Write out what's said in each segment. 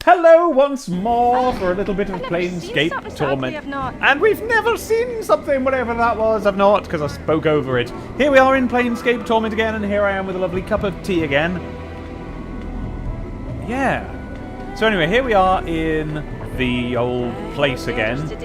Hello once more for a little bit of Planescape Torment. And we've never seen something, whatever that was. I've not, because I spoke over it. Here we are in Planescape Torment again, and here I am with a lovely cup of tea again. Yeah. So anyway, here we are in the old place again. It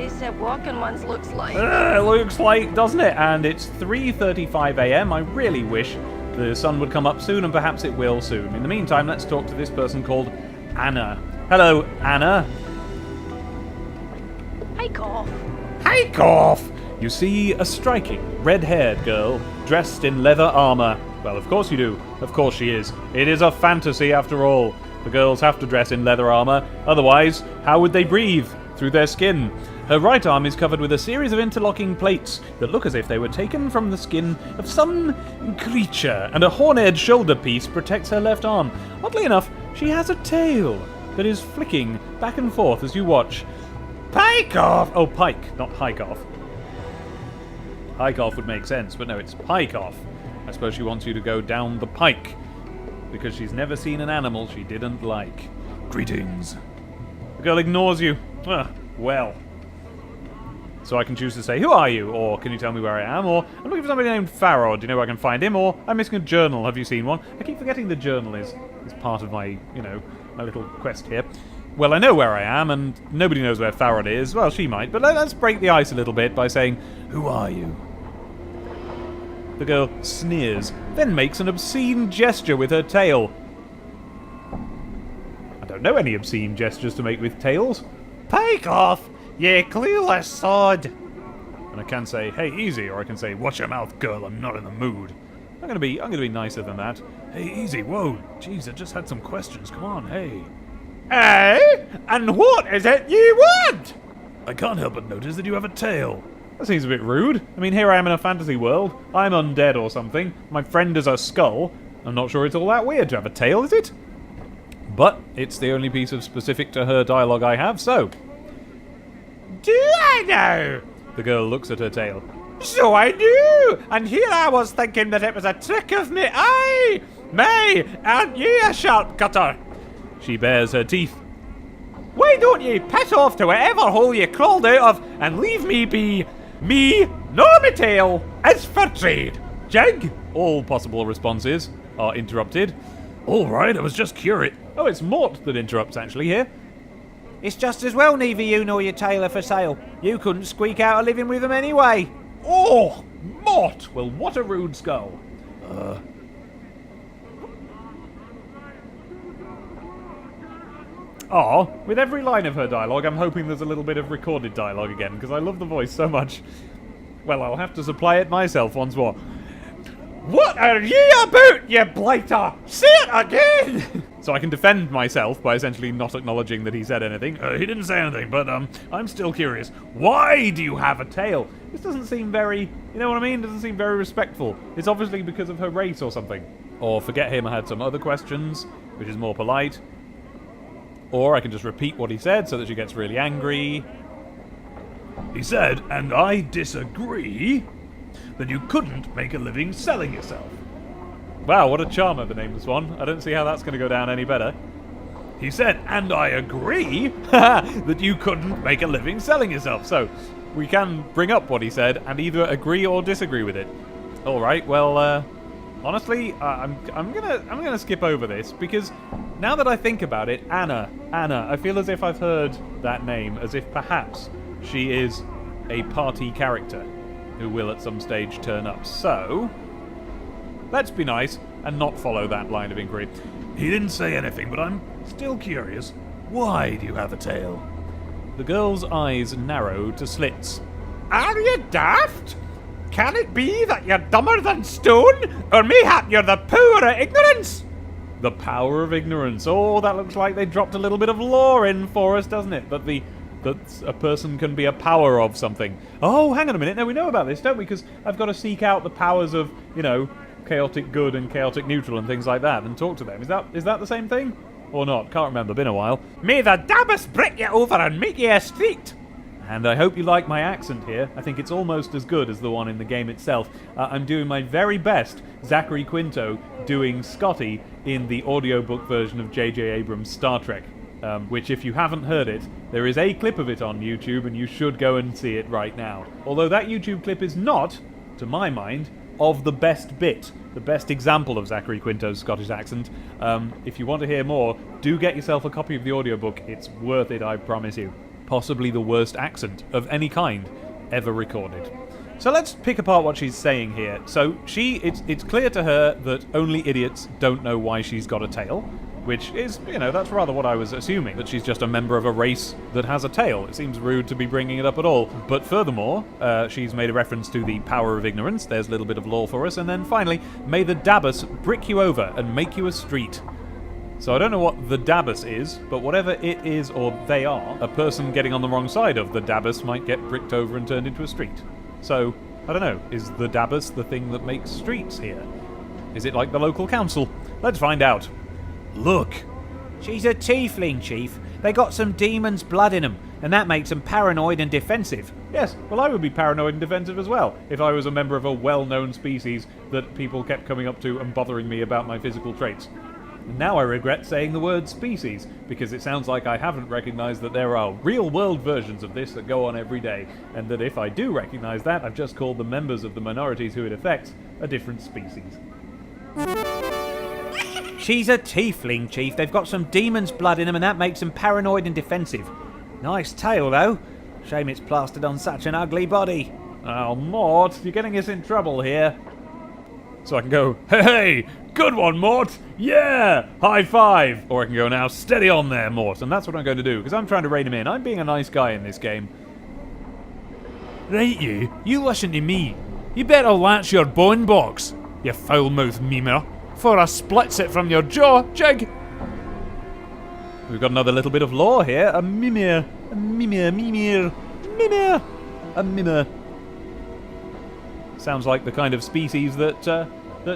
looks like, doesn't it? And it's 3:35 a.m. I really wish the sun would come up soon, and perhaps it will soon. In the meantime, let's talk to this person called Annah. Hello, Annah. Hi, Cough. Hi, Cough. You see a striking, red-haired girl dressed in leather armor. Well, of course you do. Of course she is. It is a fantasy, after all. The girls have to dress in leather armor. Otherwise, how would they breathe? Through their skin. Her right arm is covered with a series of interlocking plates that look as if they were taken from the skin of some creature, and a horn-edged shoulder piece protects her left arm. Oddly enough, she has a tail that is flicking back and forth as you watch. Pike off! Oh, Pike, not Hike off. Hike off would make sense, but no, it's Pike off. I suppose she wants you to go down the pike, because she's never seen an animal she didn't like. Greetings. The girl ignores you. Well. So I can choose to say, who are you? Or can you tell me where I am? Or I'm looking for somebody named Farrod. Do you know where I can find him? Or I'm missing a journal. Have you seen one? I keep forgetting the journal is part of my, my little quest here. Well, I know where I am, and nobody knows where Farrod is. Well, she might. But let's break the ice a little bit by saying, who are you? The girl sneers, then makes an obscene gesture with her tail. I don't know any obscene gestures to make with tails. Pike off, you clueless sod! And I can say, hey, easy, or I can say, watch your mouth, girl, I'm not in the mood. I'm gonna be nicer than that. Hey, easy, whoa, jeez, I just had some questions, come on, hey. Hey? And what is it you want? I can't help but notice that you have a tail. That seems a bit rude. I mean, here I am in a fantasy world. I'm undead or something. My friend is a skull. I'm not sure it's all that weird to have a tail, is it? But it's the only piece of specific to her dialogue I have, so. Do I know? The girl looks at her tail. So I do! And here I was thinking that it was a trick of me eye! May, aren't you a sharp cutter? She bares her teeth. Why don't you piss off to whatever hole you crawled out of and leave me be? Me, nor my tail, is for trade. Jig? All possible responses are interrupted. All right, I was just curious. Oh, it's Mort that interrupts, actually, here. It's just as well neither you nor your tail are for sale. You couldn't squeak out a living with them anyway. Oh, Mort! Well, what a rude skull. With every line of her dialogue, I'm hoping there's a little bit of recorded dialogue again, because I love the voice so much. Well, I'll have to supply it myself once more. What are ye about, ye blighter? Say it again! So I can defend myself by essentially not acknowledging that he said anything. He didn't say anything, but I'm still curious. Why do you have a tail? This doesn't seem very, you know what I mean? Doesn't seem very respectful. It's obviously because of her race or something. Or forget him, I had some other questions, which is more polite. Or I can just repeat what he said so that she gets really angry. He said, and I disagree, that you couldn't make a living selling yourself. Wow, what a charmer, the nameless one. I don't see how that's going to go down any better. He said, and I agree, that you couldn't make a living selling yourself. So, we can bring up what he said and either agree or disagree with it. Alright, well, honestly, I'm gonna skip over this, because now that I think about it, Annah, I feel as if I've heard that name, as if perhaps she is a party character who will at some stage turn up. So, let's be nice and not follow that line of inquiry. He didn't say anything, but I'm still curious. Why do you have a tail? The girl's eyes narrow to slits. Are you daft? Can it be that you're dumber than stone? Or mayhap you're the power of ignorance? The power of ignorance. Oh, that looks like they dropped a little bit of lore in for us, doesn't it? That a person can be a power of something. Oh, hang on a minute. No, we know about this, don't we? Because I've got to seek out the powers of, chaotic good and chaotic neutral and things like that and talk to them. Is that the same thing? Or not? Can't remember. Been a while. May the dabbest break you over and make you a street. And I hope you like my accent here. I think it's almost as good as the one in the game itself. I'm doing my very best Zachary Quinto doing Scotty in the audiobook version of J.J. Abrams' Star Trek. which if you haven't heard it, there is a clip of it on YouTube and you should go and see it right now. Although that YouTube clip is not, to my mind, of the best bit, the best example of Zachary Quinto's Scottish accent. If you want to hear more, do get yourself a copy of the audiobook. It's worth it, I promise you. Possibly the worst accent of any kind ever recorded. So let's pick apart what she's saying here. So it's clear to her that only idiots don't know why she's got a tail, which is, that's rather what I was assuming, that she's just a member of a race that has a tail. It seems rude to be bringing it up at all. But furthermore, she's made a reference to the power of ignorance. There's a little bit of lore for us. And then finally, may the Dabbus brick you over and make you a street. So I don't know what the Dabbus is, but whatever it is or they are, a person getting on the wrong side of the Dabbus might get bricked over and turned into a street. So, I don't know, is the Dabbus the thing that makes streets here? Is it like the local council? Let's find out. Look. She's a tiefling, Chief. They got some demon's blood in them, and that makes them paranoid and defensive. Yes, well I would be paranoid and defensive as well, if I was a member of a well-known species that people kept coming up to and bothering me about my physical traits. Now I regret saying the word species, because it sounds like I haven't recognised that there are real-world versions of this that go on every day, and that if I do recognise that, I've just called the members of the minorities who it affects a different species. She's a tiefling, Chief. They've got some demon's blood in them, and that makes them paranoid and defensive. Nice tail, though. Shame it's plastered on such an ugly body. Oh, Mort, you're getting us in trouble here. So I can go, hey, good one, Mort! Yeah! High five! Or I can go, now steady on there, Mort. And that's what I'm going to do, because I'm trying to rein him in. I'm being a nice guy in this game. Right, you listen to me. You better latch your bone box, you foul-mouthed memer, for I splits it from your jaw, jig! We've got another little bit of lore here. A mimir. A mimir. Mimir. Mimir. A mimir. Sounds like the kind of species that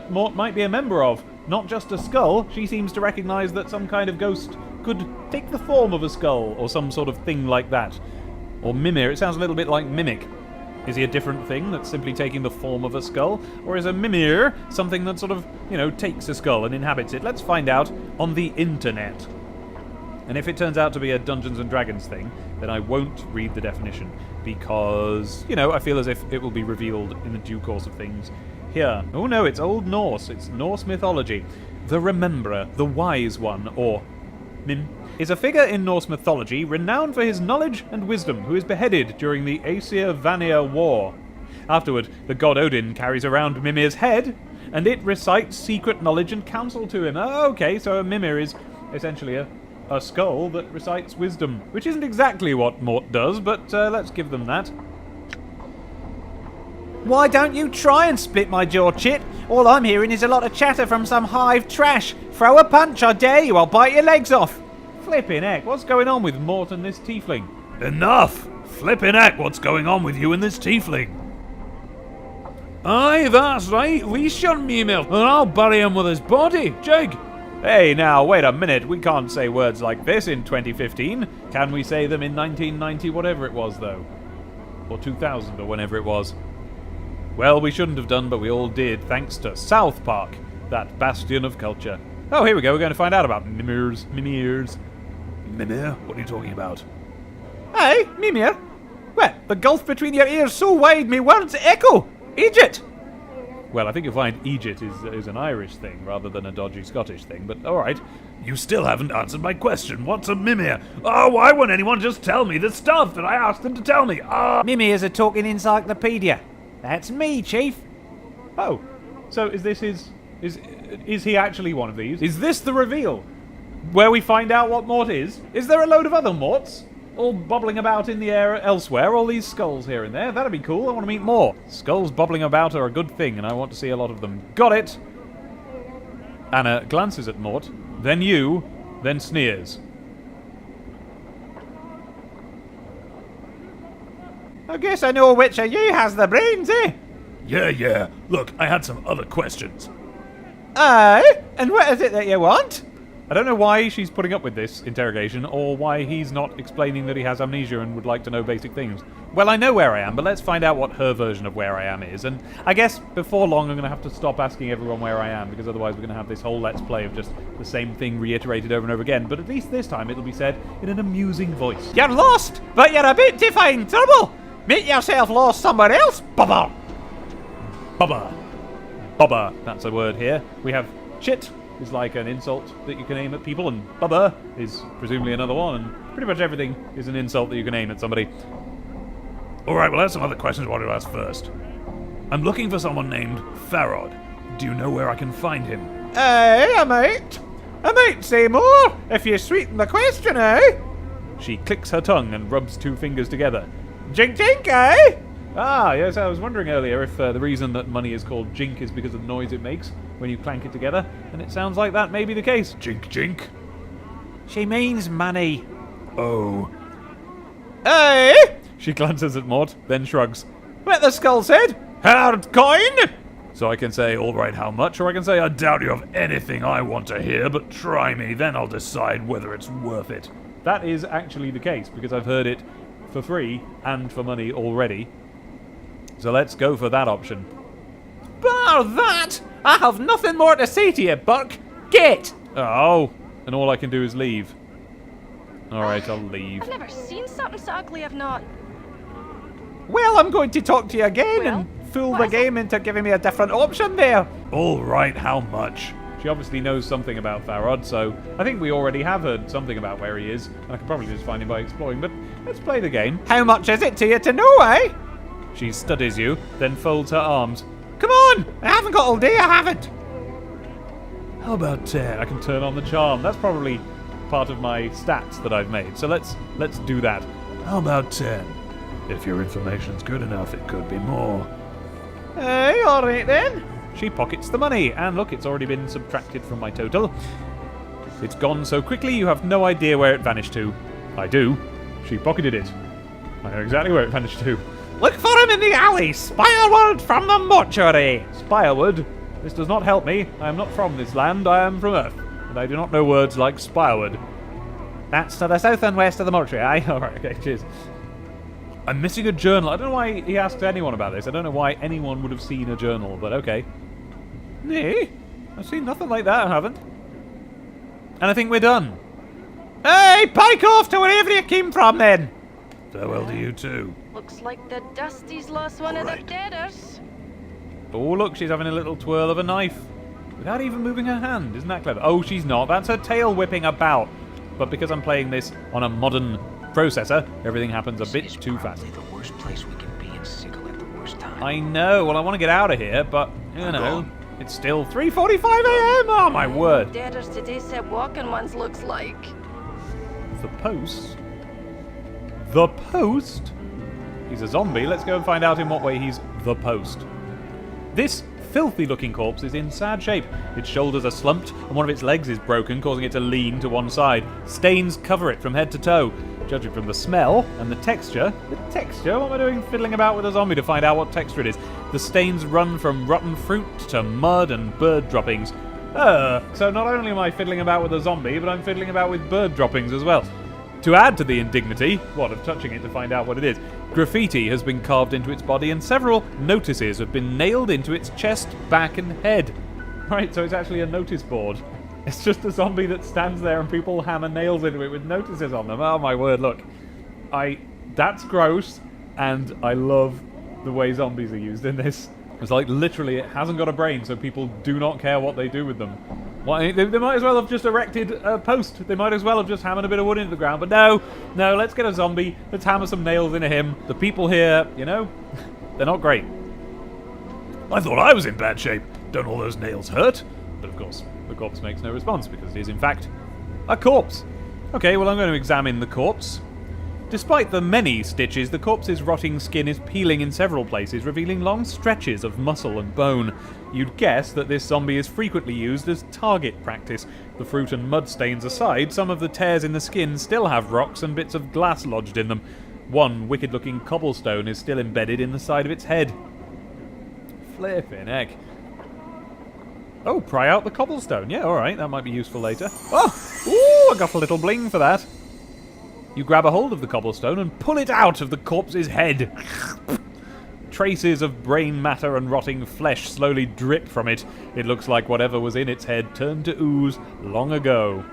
Mort might be a member of. Not just a skull. She seems to recognise that some kind of ghost could take the form of a skull, or some sort of thing like that. Or mimir. It sounds a little bit like mimic. Is he a different thing that's simply taking the form of a skull? Or is a mimir something that sort of, takes a skull and inhabits it? Let's find out on the internet. And if it turns out to be a Dungeons and Dragons thing, then I won't read the definition, because, I feel as if it will be revealed in the due course of things here. Oh no, it's Old Norse. It's Norse mythology. The Rememberer, the Wise One, or Mim, is a figure in Norse mythology renowned for his knowledge and wisdom, who is beheaded during the Aesir-Vanir War. Afterward, the god Odin carries around Mimir's head, and it recites secret knowledge and counsel to him. Oh, okay, so a Mimir is essentially a skull that recites wisdom, which isn't exactly what Mort does, but let's give them that. Why don't you try and split my jaw, Chit? All I'm hearing is a lot of chatter from some hive trash. Throw a punch, I dare you, I'll bite your legs off. Flippin' heck, what's going on with Mort and this tiefling? Enough! Flippin' heck, what's going on with you and this tiefling? Aye, that's right, leash your memer, and I'll bury him with his body, jig! Hey, now, wait a minute. We can't say words like this in 2015. Can we say them in 1990, whatever it was, though? Or 2000, or whenever it was. Well, we shouldn't have done, but we all did, thanks to South Park, that bastion of culture. Oh, here we go. We're going to find out about mimirs. Mimirs. Mimir? What are you talking about? Hey, Mimir? Well, the gulf between your ears so wide me words echo. Egypt! Well, I think you'll find Egypt is an Irish thing rather than a dodgy Scottish thing, but alright. You still haven't answered my question. What's a mimir? Oh, why won't anyone just tell me the stuff that I asked them to tell me? Mimir's a talking encyclopedia. That's me, Chief. Oh, so is this is he actually one of these? Is this the reveal? Where we find out what Mort is? Is there a load of other Morts? All bobbling about in the air elsewhere, all these skulls here and there. That'd be cool, I want to meet more. Skulls bobbling about are a good thing, and I want to see a lot of them. Got it! Annah glances at Mort, then you, then sneers. I guess I know which of you has the brains, eh? Yeah. Look, I had some other questions. Aye? And what is it that you want? I don't know why she's putting up with this interrogation, or why he's not explaining that he has amnesia and would like to know basic things. Well, I know where I am, but let's find out what her version of where I am is. And I guess before long I'm going to have to stop asking everyone where I am, because otherwise we're going to have this whole Let's Play of just the same thing reiterated over and over again. But at least this time it'll be said in an amusing voice. You're lost, but you're about to find trouble. Make yourself lost somewhere else, Bubba. Bubba. Bubba, that's a word here. We have shit, is like an insult that you can aim at people, and bubba is presumably another one, and pretty much everything is an insult that you can aim at somebody. Alright, well, I have some other questions I wanted to ask first. I'm looking for someone named Farod. Do you know where I can find him? I might say more if you sweeten the question, eh? She clicks her tongue and rubs two fingers together. Jink jink, eh? Ah, yes, I was wondering earlier if the reason that money is called jink is because of the noise it makes when you clank it together, and it sounds like that may be the case. Jink jink? She means money. Oh. Eh? She glances at Mort, then shrugs. What the skull said? Hard coin? So I can say, alright, how much? Or I can say, I doubt you have anything I want to hear, but try me, then I'll decide whether it's worth it. That is actually the case, because I've heard it for free and for money already. So let's go for that option. Bar that, I have nothing more to say to you, Buck. Get! Oh, and all I can do is leave. Alright, I'll leave. I've never seen something so ugly I've not. Well, I'm going to talk to you again Well, and fool what the is game into giving me a different option there. Alright, how much? She obviously knows something about Farod, so I think we already have heard something about where he is, and I could probably just find him by exploring, but let's play the game. How much is it to you to know, eh? She studies you, then folds her arms. Come on! I haven't got all day, I haven't. How about 10? I can turn on the charm. That's probably part of my stats that I've made, so let's do that. How about 10? If your information's good enough, it could be more. Hey, alright then. She pockets the money, and look, it's already been subtracted from my total. It's gone so quickly you have no idea where it vanished to. I do. She pocketed it. I know exactly where it vanished to. Look for him in the alley. Spireward from the mortuary. Spireward? This does not help me. I am not from this land. I am from Earth. And I do not know words like spireward. That's to the south and west of the mortuary, aye? Alright, okay, cheers. I'm missing a journal. I don't know why he asked anyone about this. I don't know why anyone would have seen a journal, but okay. Nee, I've seen nothing like that, I haven't. And I think we're done. Hey, pike off to wherever you came from then. Farewell to you too. Looks like the Dusty's lost one of the Right. deaders. Oh, look, she's having a little twirl of a knife. Without even moving her hand. Isn't that clever? Oh, she's not. That's her tail whipping about. But because I'm playing this on a modern processor, everything happens a bit too fast. The worst place we can be in Sigil at the worst time. I know. Well, I want to get out of here, but, you know, it's still 3:45 a.m. Oh, my word. Deaders today said walking ones looks like. The Post? The Post? He's a zombie. Let's go and find out in what way he's the Post. This filthy-looking corpse is in sad shape. Its shoulders are slumped, and one of its legs is broken, causing it to lean to one side. Stains cover it from head to toe. Judging from the smell and the texture... The texture? What am I doing fiddling about with a zombie to find out what texture it is? The stains run from rotten fruit to mud and bird droppings. So not only am I fiddling about with a zombie, but I'm fiddling about with bird droppings as well. To add to the indignity, of touching it to find out what it is, graffiti has been carved into its body and several notices have been nailed into its chest, back and head. Right, so it's actually a notice board. It's just a zombie that stands there and people hammer nails into it with notices on them. Oh my word, look. That's gross, and I love the way zombies are used in this. It's like literally it hasn't got a brain, so people do not care what they do with them. Why, they might as well have just erected a post. They might as well have just hammered a bit of wood into the ground. But no, let's get a zombie. Let's hammer some nails into him. The people here, you know, they're not great. I thought I was in bad shape. Don't all those nails hurt? But of course, the corpse makes no response because it is in fact a corpse. Okay, well I'm going to examine the corpse. Despite the many stitches, the corpse's rotting skin is peeling in several places, revealing long stretches of muscle and bone. You'd guess that this zombie is frequently used as target practice. The fruit and mud stains aside, some of the tears in the skin still have rocks and bits of glass lodged in them. One wicked-looking cobblestone is still embedded in the side of its head. Flippin' heck. Oh, pry out the cobblestone. Yeah, alright, that might be useful later. Oh! Ooh, I got a little bling for that. You grab a hold of the cobblestone and pull it out of the corpse's head. Traces of brain matter and rotting flesh slowly drip from it. It looks like whatever was in its head turned to ooze long ago.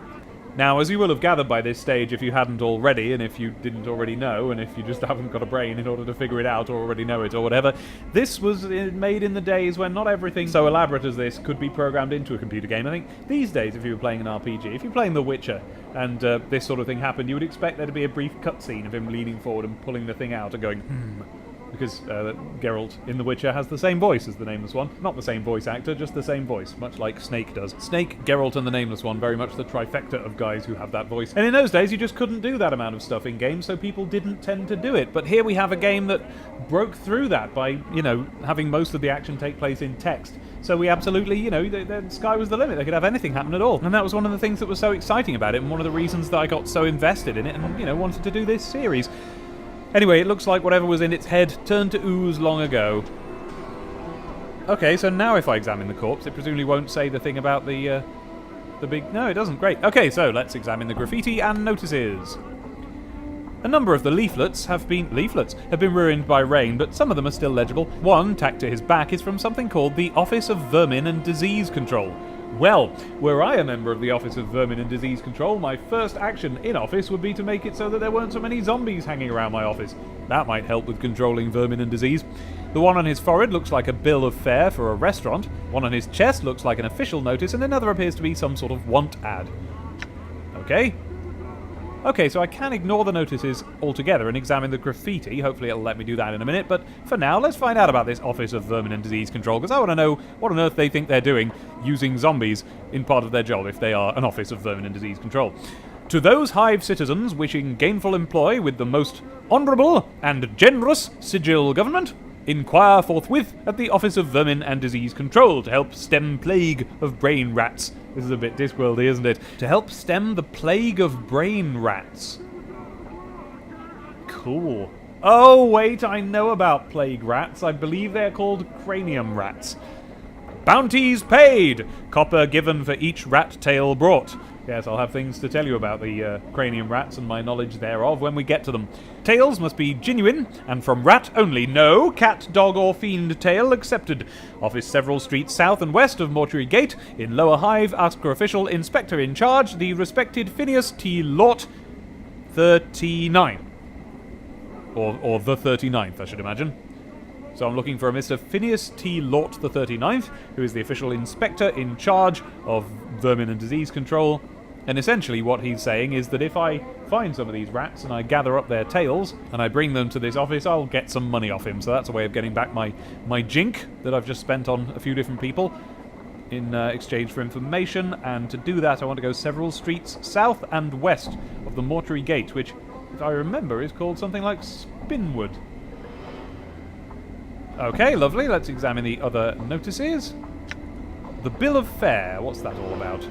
Now, as you will have gathered by this stage, if you hadn't already, and if you didn't already know, and if you just haven't got a brain in order to figure it out or already know it or whatever, this was made in the days when not everything so elaborate as this could be programmed into a computer game. I think these days, if you were playing an RPG, if you're playing The Witcher, and this sort of thing happened, you would expect there to be a brief cutscene of him leaning forward and pulling the thing out and going, because Geralt in The Witcher has the same voice as the Nameless One. Not the same voice actor, just the same voice, much like Snake does. Snake, Geralt, and the Nameless One, very much the trifecta of guys who have that voice. And in those days, you just couldn't do that amount of stuff in games, so people didn't tend to do it. But here we have a game that broke through that by, having most of the action take place in text. So we absolutely, the sky was the limit. They could have anything happen at all. And that was one of the things that was so exciting about it, and one of the reasons that I got so invested in it and, wanted to do this series. Anyway, it looks like whatever was in its head turned to ooze long ago. Okay, so now if I examine the corpse, it presumably won't say the thing about the big... No, it doesn't. Great. Okay, so let's examine the graffiti and notices. A number of the leaflets have been ruined by rain, but some of them are still legible. One, tacked to his back, is from something called the Office of Vermin and Disease Control. Well, were I a member of the Office of Vermin and Disease Control, my first action in office would be to make it so that there weren't so many zombies hanging around my office. That might help with controlling vermin and disease. The one on his forehead looks like a bill of fare for a restaurant, one on his chest looks like an official notice, and another appears to be some sort of want ad. Okay, so I can ignore the notices altogether and examine the graffiti. Hopefully it'll let me do that in a minute, but for now, let's find out about this Office of Vermin and Disease Control, because I want to know what on earth they think they're doing using zombies in part of their job if they are an Office of Vermin and Disease Control. To those hive citizens wishing gainful employ with the most honourable and generous sigil government, inquire forthwith at the Office of Vermin and Disease Control to help stem plague of brain rats. This is a bit Discworldy, isn't it? To help stem the plague of brain rats. Cool. Oh, wait, I know about plague rats. I believe they're called cranium rats. Bounties paid! Copper given for each rat tail brought. Yes, I'll have things to tell you about the cranium rats and my knowledge thereof when we get to them. Tails must be genuine, and from rat only. No cat, dog, or fiend tail accepted. Office several streets south and west of Mortuary Gate. In Lower Hive, ask for official inspector in charge, the respected Phineas T. Lort, 39. Or the 39th, I should imagine. So I'm looking for a Mr. Phineas T. Lort the 39th, who is the official inspector in charge of vermin and disease control. And essentially what he's saying is that if I find some of these rats and I gather up their tails and I bring them to this office, I'll get some money off him. So that's a way of getting back my jink that I've just spent on a few different people in exchange for information. And to do that, I want to go several streets south and west of the Mortuary Gate, which, if I remember, is called something like Spinwood. Okay, lovely. Let's examine the other notices. The bill of fare. What's that all about?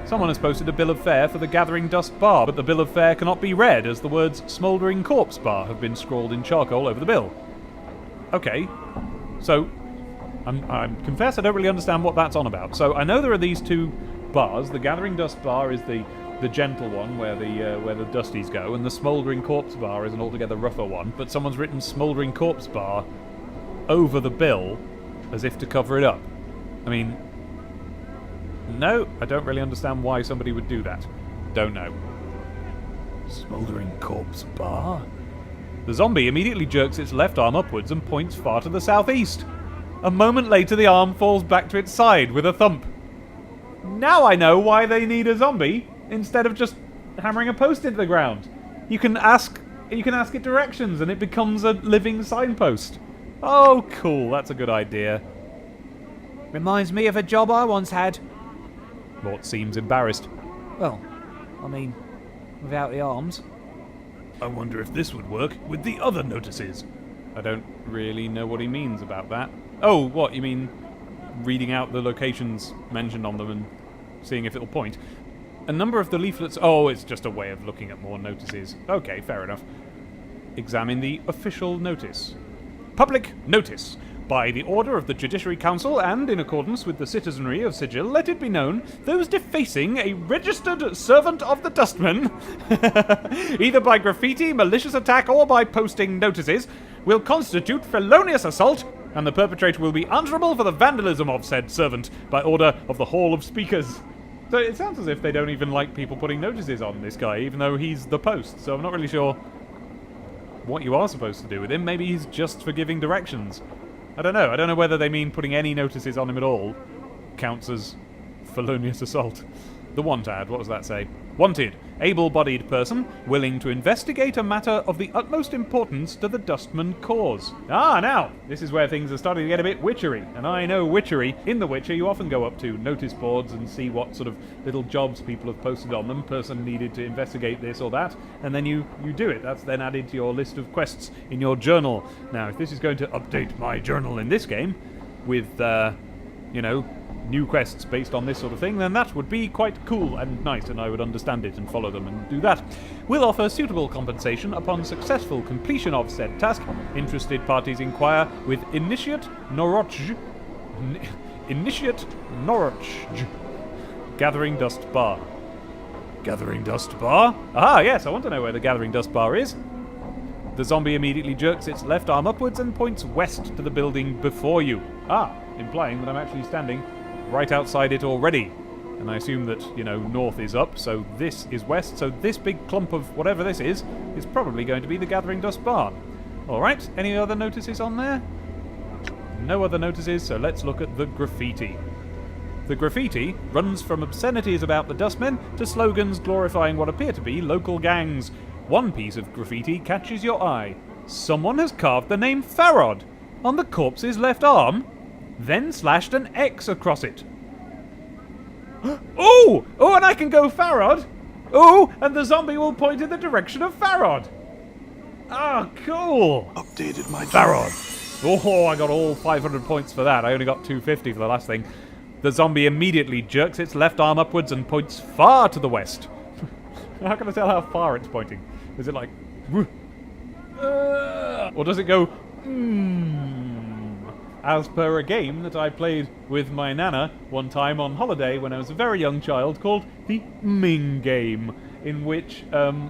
Someone has posted a bill of fare for the Gathering Dust Bar, but the bill of fare cannot be read as the words Smouldering Corpse Bar have been scrawled in charcoal over the bill. Okay. So, I confess I don't really understand what that's on about. So, I know there are these two bars. The Gathering Dust Bar is the gentle one where the Dusties go, and the Smouldering Corpse Bar is an altogether rougher one, but someone's written Smouldering Corpse Bar over the bill as if to cover it up. I mean, no, I don't really understand why somebody would do that. Don't know. Smouldering Corpse Bar? The zombie immediately jerks its left arm upwards and points far to the southeast. A moment later, the arm falls back to its side with a thump. Now I know why they need a zombie instead of just hammering a post into the ground. You can ask it directions and it becomes a living signpost. Oh, cool. That's a good idea. Reminds me of a job I once had. Mort seems embarrassed. Well, I mean, without the arms. I wonder if this would work with the other notices. I don't really know what he means about that. Oh, what? You mean reading out the locations mentioned on them and seeing if it'll point? A number of the leaflets... Oh, it's just a way of looking at more notices. Okay, fair enough. Examine the official notice. Public notice. By the order of the Judiciary Council and in accordance with the citizenry of Sigil, let it be known, those defacing a registered servant of the Dustman, either by graffiti, malicious attack, or by posting notices, will constitute felonious assault, and the perpetrator will be answerable for the vandalism of said servant by order of the Hall of Speakers. So it sounds as if they don't even like people putting notices on this guy, even though he's the post, so I'm not really sure what you are supposed to do with him. Maybe he's just for giving directions. I don't know. I don't know whether they mean putting any notices on him at all counts as felonious assault. The want ad, what does that say? Wanted, able-bodied person willing to investigate a matter of the utmost importance to the Dustman cause. Ah, now, this is where things are starting to get a bit witchery. And I know witchery. In The Witcher, you often go up to notice boards and see what sort of little jobs people have posted on them. Person needed to investigate this or that. And then you do it. That's then added to your list of quests in your journal. Now, if this is going to update my journal in this game with, new quests based on this sort of thing, then that would be quite cool and nice, and I would understand it and follow them and do that. Will offer suitable compensation upon successful completion of said task. Interested parties inquire with Initiate Norwich. Gathering Dust Bar. Gathering Dust Bar? Ah, yes, I want to know where the Gathering Dust Bar is. The zombie immediately jerks its left arm upwards and points west to the building before you. Ah, implying that I'm actually standing right outside it already. And I assume that, north is up, so this is west, so this big clump of whatever this is probably going to be the Gathering Dust Barn. Alright, any other notices on there? No other notices, so let's look at the graffiti. The graffiti runs from obscenities about the dustmen to slogans glorifying what appear to be local gangs. One piece of graffiti catches your eye. Someone has carved the name Farod on the corpse's left arm, then slashed an X across it. Oh, and I can go Farod. Oh, and the zombie will point in the direction of Farod. Ah, cool. Updated my Farod. Oh, I got all 500 points for that. I only got 250 for the last thing. The zombie immediately jerks its left arm upwards and points far to the west. How can I tell how far it's pointing? Is it like... or does it go... as per a game that I played with my Nana one time on holiday when I was a very young child called the Ming game, in which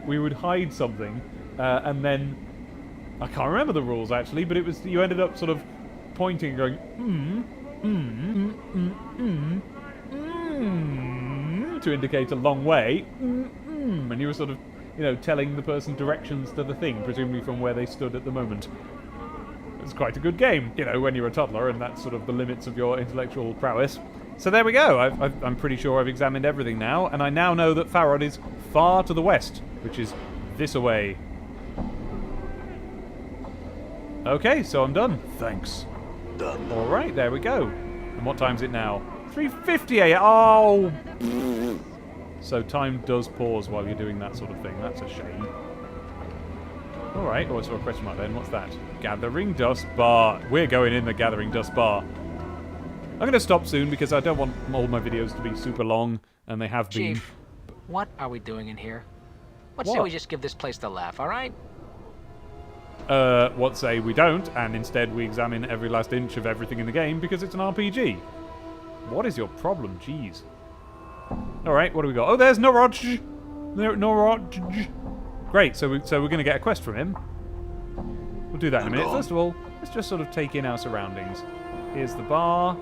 we would hide something and then... I can't remember the rules actually, but it was you ended up sort of pointing and going to indicate a long way, and you were sort of, telling the person directions to the thing, presumably from where they stood at the moment. It's quite a good game, when you're a toddler, and that's sort of the limits of your intellectual prowess. So there we go. I'm pretty sure I've examined everything now, and I now know that Farod is far to the west, which is this away. Okay, so I'm done. Thanks. Done. All right, there we go. And what time is it now? 3:50 a.m. Oh! So time does pause while you're doing that sort of thing. That's a shame. Alright, oh, I saw a question mark then. What's that? Gathering Dust Bar. We're going in the Gathering Dust Bar. I'm going to stop soon because I don't want all my videos to be super long, and they have been. Chief, what are we doing in here? Let's say we just give this place the laugh, alright? What say we don't, and instead we examine every last inch of everything in the game because it's an RPG. What is your problem? Jeez. Alright, what do we got? Oh, there's Norwich! Norwich! Great, so we're going to get a quest from him. We'll do that in a minute. First of all, let's just sort of take in our surroundings. Here's the bar.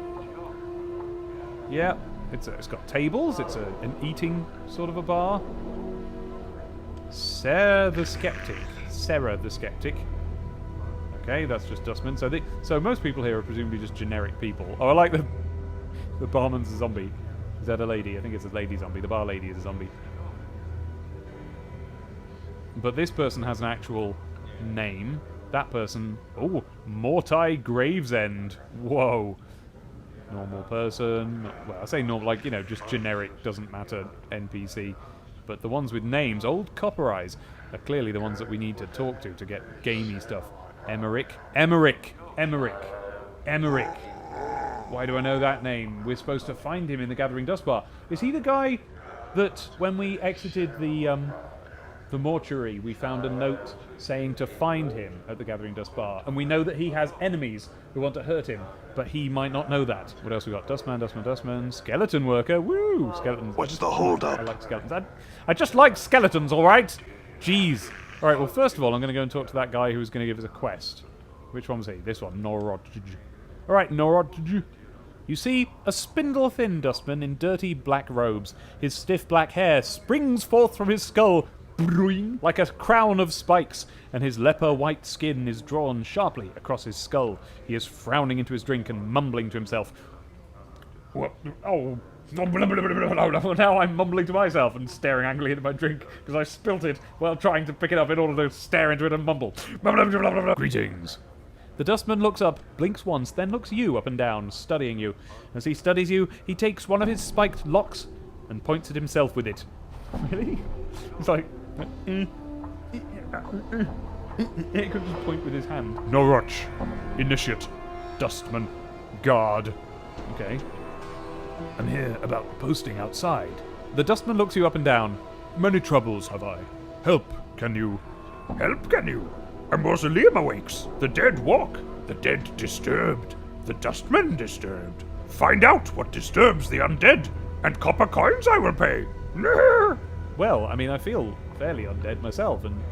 Yeah, it's got tables. It's an eating sort of a bar. Sere the Skeptic. Okay, that's just Dustman. So most people here are presumably just generic people. Oh, I like the barman's a zombie. Is that a lady? I think it's a lady zombie. The bar lady is a zombie. But this person has an actual name. That person... Oh, Mortai Gravesend. Whoa. Normal person. Well, I say normal, like, just generic, doesn't matter, NPC. But the ones with names, Old Copper Eyes, are clearly the ones that we need to talk to get gamey stuff. Emmerich. Why do I know that name? We're supposed to find him in the Gathering Dust Bar. Is he the guy that, when we exited the the mortuary, we found a note saying to find him at the Gathering Dust Bar. And we know that he has enemies who want to hurt him, but he might not know that. What else we got? Dustman, skeleton worker. Woo! Skeletons. What's the holdup? I like skeletons. I just like skeletons, all right? Jeez. All right, well, first of all, I'm going to go and talk to that guy who's going to give us a quest. Which one was he? This one, Norod. All right, Norod. You see a spindle-thin dustman in dirty black robes. His stiff black hair springs forth from his skull like a crown of spikes, and his leper-white skin is drawn sharply across his skull. He is frowning into his drink and mumbling to himself. Oh, now I'm mumbling to myself and staring angrily into my drink because I spilt it while trying to pick it up in order to stare into it and mumble. Greetings. The dustman looks up, blinks once, then looks you up and down, studying you. As he studies you, he takes one of his spiked locks and points at himself with it. Really? It's like... He could just point with his hand. Norot. Initiate. Dustman. Guard. Okay. I'm here about the posting outside. The dustman looks you up and down. Many troubles have I. Help, can you? Help, can you? A mausoleum awakes. The dead walk. The dead disturbed. The dustman disturbed. Find out what disturbs the undead, and copper coins I will pay. Well, I mean, I feel fairly undead myself, and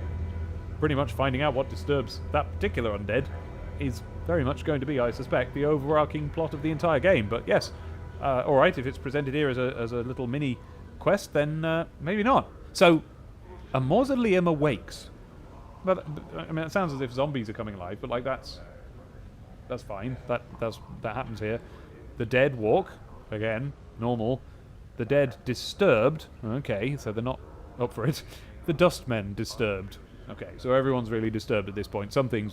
pretty much finding out what disturbs that particular undead is very much going to be, I suspect, the overarching plot of the entire game. But yes, alright, if it's presented here as a little mini quest, then maybe not. So, a mausoleum awakes. But, I mean, it sounds as if zombies are coming alive, but, like, that's fine. That happens here. The dead walk. Again, normal. The dead disturbed. Okay, so they're not up for it. The dustmen disturbed. Okay, so everyone's really disturbed at this point. Something.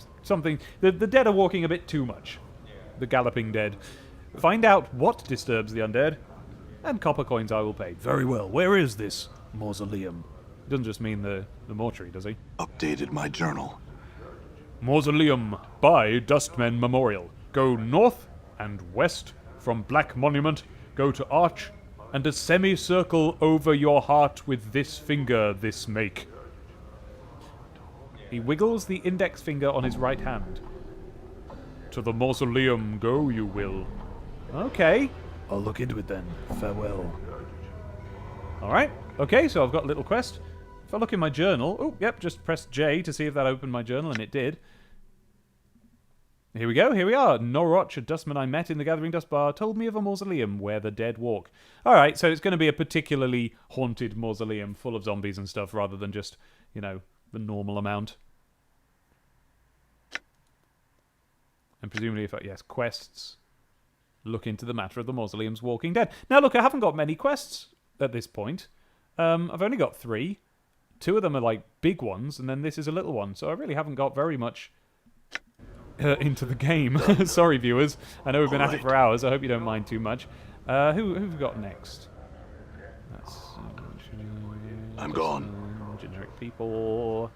The dead are walking a bit too much. The galloping dead. Find out what disturbs the undead, and copper coins I will pay. Very well. Where is this mausoleum? Doesn't just mean the mortuary, does he? Updated my journal. Mausoleum by Dustmen Memorial. Go north and west from Black Monument. Go to Arch, and a semicircle over your heart with this finger this make. He wiggles the index finger on his right hand. To the mausoleum go you will. Okay. I'll look into it then. Farewell. Alright. Okay, so I've got a little quest. If I look in my journal... Oh, yep, just press J to see if that opened my journal, and it did. Here we go, here we are. Norot, a dustman I met in the Gathering Dust Bar, told me of a mausoleum where the dead walk. Alright, so it's going to be a particularly haunted mausoleum full of zombies and stuff, rather than just, you know, the normal amount. And presumably, if I... Yes, quests. Look into the matter of the mausoleum's walking dead. Now, look, I haven't got many quests at this point. I've only got 3. 2 of them are, like, big ones, and then this is a little one. So I really haven't got very much... into the game. Sorry, viewers. I know we've been at it for hours. I hope you don't mind too much. Who have we got next? That's... I'm gone. Generic people.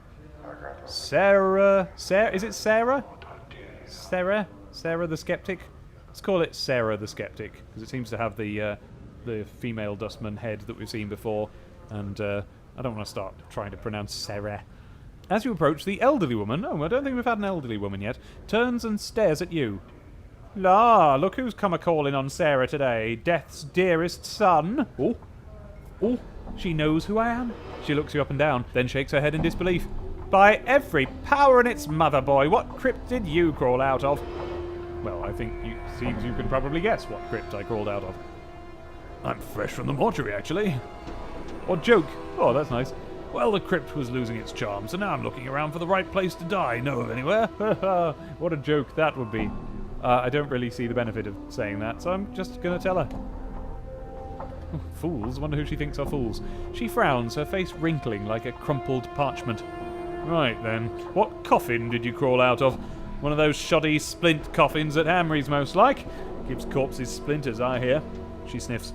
Sere. Is it Sere? Sere the Skeptic? Let's call it Sere the Skeptic, because it seems to have the female dustman head that we've seen before, and I don't want to start trying to pronounce Sere. As you approach, the elderly woman, I don't think we've had an elderly woman yet, turns and stares at you. La, look who's come a-calling on Sere today, Death's dearest son. Oh, she knows who I am. She looks you up and down, then shakes her head in disbelief. By every power in its mother, boy, what crypt did you crawl out of? Well, I think seems you can probably guess what crypt I crawled out of. I'm fresh from the mortuary, actually. What joke? Oh, that's nice. Well, the crypt was losing its charm, so now I'm looking around for the right place to die. Know of anywhere? What a joke that would be. I don't really see the benefit of saying that, so I'm just going to tell her. Fools? Wonder who she thinks are fools. She frowns, her face wrinkling like a crumpled parchment. Right, then. What coffin did you crawl out of? One of those shoddy splint coffins at Hamry's, most like. Gives corpses splinters, I hear. She sniffs.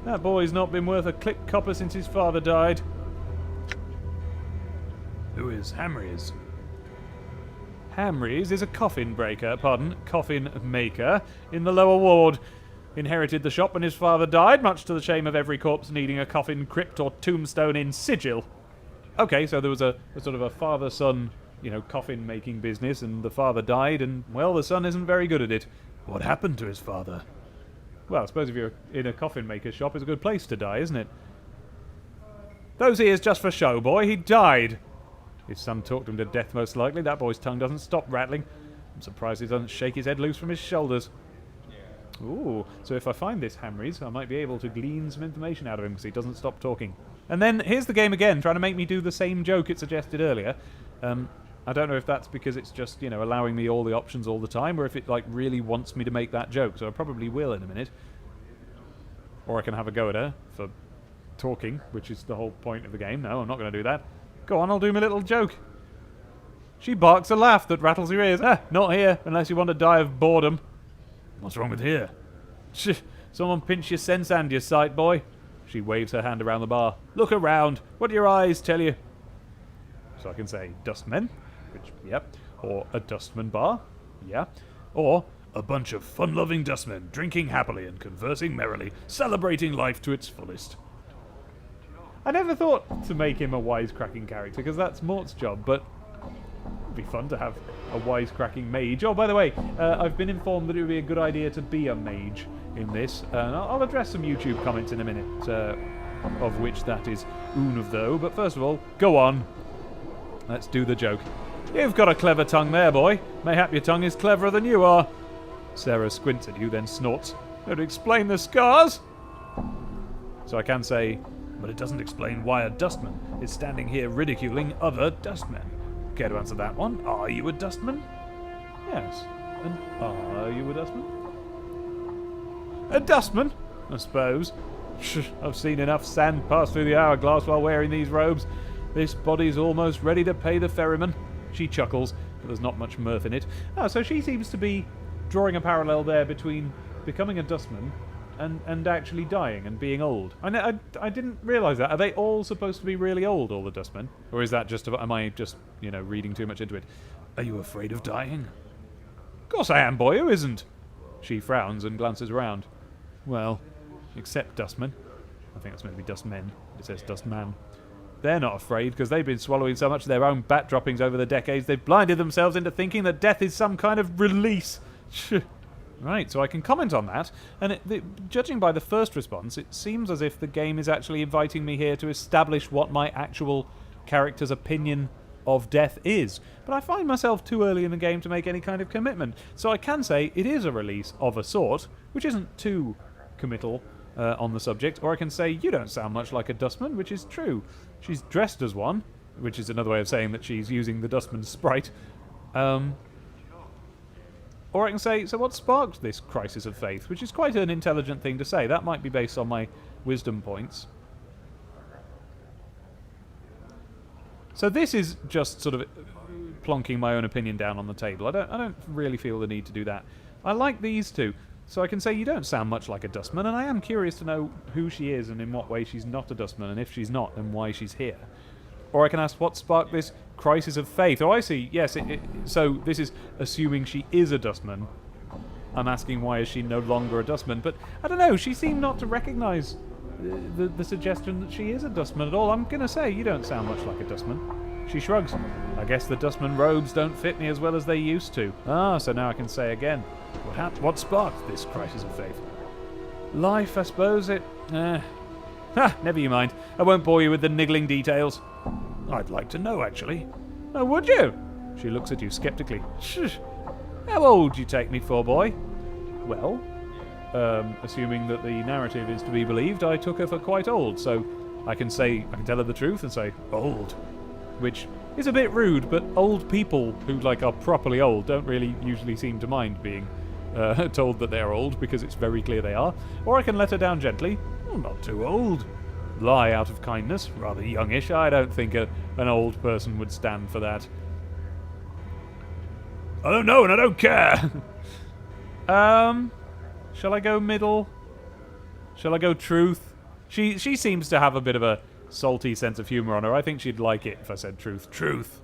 That boy's not been worth a click copper since his father died. Who is Hamry's? Hamry's is a coffin maker in the lower ward. Inherited the shop when his father died, much to the shame of every corpse needing a coffin, crypt, or tombstone in sigil. Okay, so there was a sort of a father-son, coffin-making business, and the father died, and, well, the son isn't very good at it. What happened to his father? Well, I suppose if you're in a coffin-maker's shop, it's a good place to die, isn't it? Those ears just for show, boy. He died. His son talked him to death, most likely. That boy's tongue doesn't stop rattling. I'm surprised he doesn't shake his head loose from his shoulders. Ooh, so if I find this Hamrys, I might be able to glean some information out of him because he doesn't stop talking. And then here's the game again, trying to make me do the same joke it suggested earlier. I don't know if that's because it's just, allowing me all the options all the time, or if it, really wants me to make that joke, so I probably will in a minute. Or I can have a go at her for talking, which is the whole point of the game. No, I'm not going to do that. Go on, I'll do my little joke. She barks a laugh that rattles your ears. Not here, unless you want to die of boredom. What's wrong with here? Someone pinch your sense and your sight, boy. She waves her hand around the bar. Look around. What do your eyes tell you? So I can say dustmen, which, yep. Or a dustman bar, yeah. Or a bunch of fun-loving dustmen drinking happily and conversing merrily, celebrating life to its fullest. I never thought to make him a wisecracking character, because that's Mort's job, but it'd be fun to have a wisecracking mage. Oh, by the way, I've been informed that it would be a good idea to be a mage in this. And I'll address some YouTube comments in a minute, of which that is une of though. But first of all, go on. Let's do the joke. You've got a clever tongue there, boy. Mayhap your tongue is cleverer than you are. Sarah squints at you, then snorts. Don't explain the scars. So I can say, but it doesn't explain why a dustman is standing here ridiculing other dustmen. Care to answer that one? Are you a dustman? yes. And are you a dustman? A dustman? I suppose. I've seen enough sand pass through the hourglass while wearing these robes. This body's almost ready to pay the ferryman. She chuckles, but there's not much mirth in it. Oh, so she seems to be drawing a parallel there between becoming a dustman and actually dying and being old. I didn't realise that. Are they all supposed to be really old, all the dustmen? Or is that just... am I just, reading too much into it? Are you afraid of dying? Of course I am, boy. Who isn't? She frowns and glances around. Well, except dustmen. I think that's meant to be dustmen. It says dustman. They're not afraid because they've been swallowing so much of their own bat droppings over the decades they've blinded themselves into thinking that death is some kind of release. Right, so I can comment on that, and judging by the first response, it seems as if the game is actually inviting me here to establish what my actual character's opinion of death is. But I find myself too early in the game to make any kind of commitment, so I can say it is a release of a sort, which isn't too committal on the subject, or I can say you don't sound much like a dustman, which is true. She's dressed as one, which is another way of saying that she's using the dustman's sprite. Or I can say, so what sparked this crisis of faith? Which is quite an intelligent thing to say. That might be based on my wisdom points. So this is just sort of plonking my own opinion down on the table. I don't really feel the need to do that. I like these two. So I can say you don't sound much like a dustman, and I am curious to know who she is and in what way she's not a dustman, and if she's not, then why she's here. Or I can ask what sparked this crisis of faith. Oh, I see. Yes, so this is assuming she is a dustman. I'm asking why is she no longer a dustman. But I don't know, she seemed not to recognise the suggestion that she is a dustman at all. I'm going to say you don't sound much like a dustman. She shrugs. I guess the dustman robes don't fit me as well as they used to. Ah, so now I can say again. What sparked this crisis of faith? Life, I suppose. Never you mind. I won't bore you with the niggling details. I'd like to know, actually. Oh, would you? She looks at you skeptically. Shh. How old do you take me for, boy? Well, assuming that the narrative is to be believed, I took her for quite old, so I can tell her the truth and say, old. Which is a bit rude, but old people who, are properly old don't really usually seem to mind being told that they're old, because it's very clear they are. Or I can let her down gently. Oh, not too old. Lie out of kindness, rather youngish. I don't think an old person would stand for that. I don't know and I don't care. Shall I go middle? Shall I go truth? She seems to have a bit of a salty sense of humour on her. I think she'd like it if I said truth. Truth.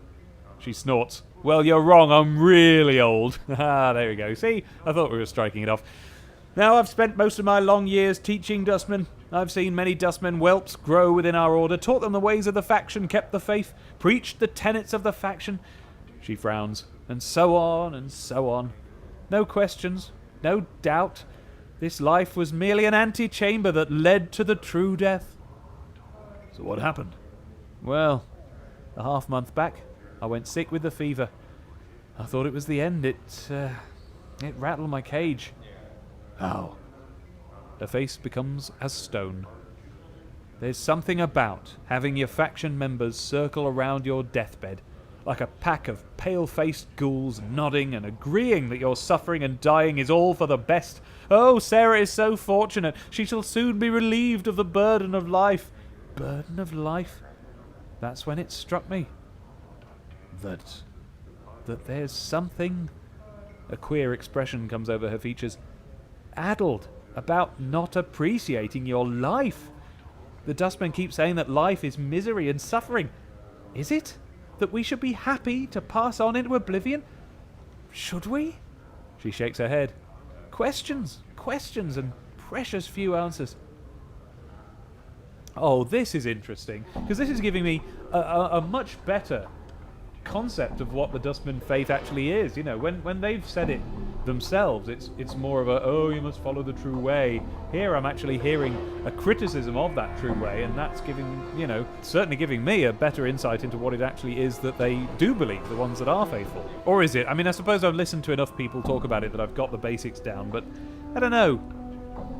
She snorts. Well, you're wrong. I'm really old. Ah, there we go. See? I thought we were striking it off. Now, I've spent most of my long years teaching dustmen. I've seen many dustmen whelps grow within our order, taught them the ways of the faction, kept the faith, preached the tenets of the faction. She frowns. And so on and so on. No questions, no doubt. This life was merely an antechamber that led to the true death. So what happened? Well, a half-month back, I went sick with the fever. I thought it was the end. It rattled my cage. How? Her face becomes as stone. There's something about having your faction members circle around your deathbed, like a pack of pale-faced ghouls nodding and agreeing that your suffering and dying is all for the best. Oh, Sere is so fortunate. She shall soon be relieved of the burden of life. Burden of life? That's when it struck me. That there's something... A queer expression comes over her features. Addled about not appreciating your life. The dustmen keep saying that life is misery and suffering. Is it? That we should be happy to pass on into oblivion? Should we? She shakes her head. Questions, and precious few answers. Oh, this is interesting, because this is giving me a much better concept of what the Dustman faith actually is. You know, when they've said it themselves, it's more of a, oh, you must follow the true way. Here I'm actually hearing a criticism of that true way, and that's giving, you know, certainly giving me a better insight into what it actually is that they do believe, the ones that are faithful. Or is it? I mean, I suppose I've listened to enough people talk about it that I've got the basics down, but I don't know.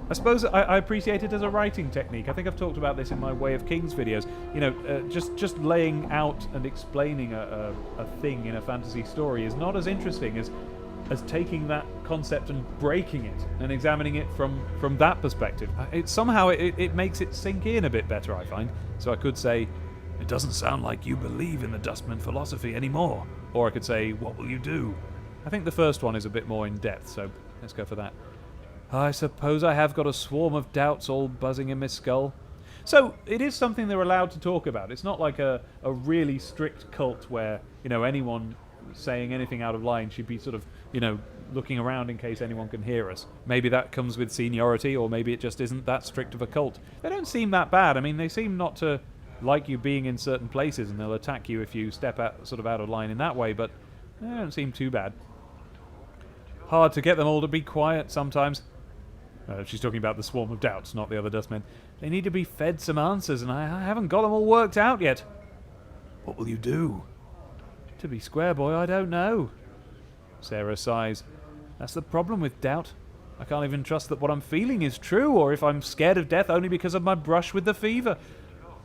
I suppose I appreciate it as a writing technique. I think I've talked about this in my Way of Kings videos. You know, just laying out and explaining a thing in a fantasy story is not as interesting as taking that concept and breaking it and examining it from that perspective. It makes it sink in a bit better, I find. So I could say, it doesn't sound like you believe in the Dustman philosophy anymore. Or I could say, what will you do? I think the first one is a bit more in depth, so let's go for that. I suppose I have got a swarm of doubts all buzzing in my skull. So, it is something they're allowed to talk about. It's not like a really strict cult where, you know, anyone saying anything out of line should be sort of, you know, looking around in case anyone can hear us. Maybe that comes with seniority, or maybe it just isn't that strict of a cult. They don't seem that bad. I mean, they seem not to like you being in certain places, and they'll attack you if you step out of line in that way, but they don't seem too bad. Hard to get them all to be quiet sometimes. She's talking about the swarm of doubts, not the other dustmen. They need to be fed some answers, and I haven't got them all worked out yet. What will you do? To be square, boy, I don't know. Sere sighs. That's the problem with doubt. I can't even trust that what I'm feeling is true, or if I'm scared of death only because of my brush with the fever.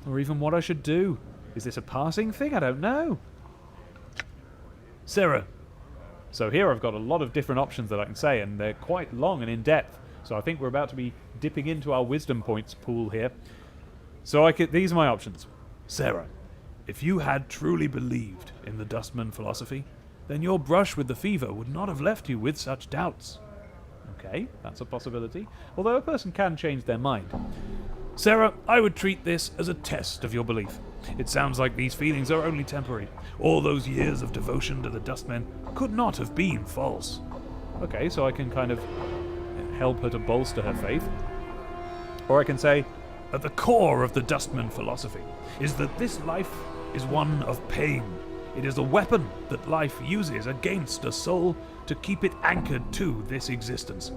Or even what I should do. Is this a passing thing? I don't know. Sere. So here I've got a lot of different options that I can say, and they're quite long and in-depth. So I think we're about to be dipping into our wisdom points pool here. So these are my options. Sere, if you had truly believed in the Dustman philosophy, then your brush with the fever would not have left you with such doubts. Okay, that's a possibility. Although a person can change their mind. Sere, I would treat this as a test of your belief. It sounds like these feelings are only temporary. All those years of devotion to the Dustmen could not have been false. Okay, so I can kind of help her to bolster her faith. Or I can say, at the core of the Dustman philosophy is that this life is one of pain. It is a weapon that life uses against a soul to keep it anchored to this existence.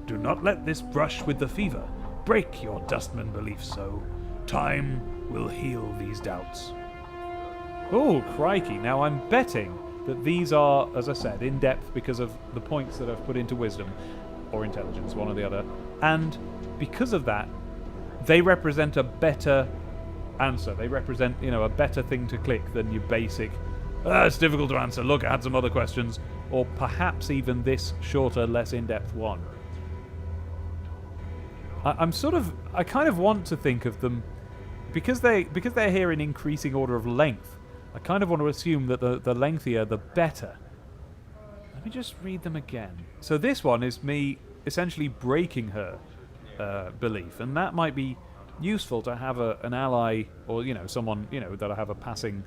Do not let this brush with the fever break your Dustman beliefs, so time will heal these doubts. Oh, crikey. Now I'm betting that these are, as I said, in depth because of the points that I've put into wisdom. Or intelligence, one or the other. And because of that, they represent a better answer. They represent, you know, a better thing to click than your basic, it's difficult to answer, look, I had some other questions. Or perhaps even this shorter, less in-depth one. I kind of want to think of them, because they're here in increasing order of length, I kind of want to assume that the lengthier, the better. Let me just read them again. So this one is me essentially breaking her belief, and that might be useful to have an ally, or, you know, someone, you know, that I have a passing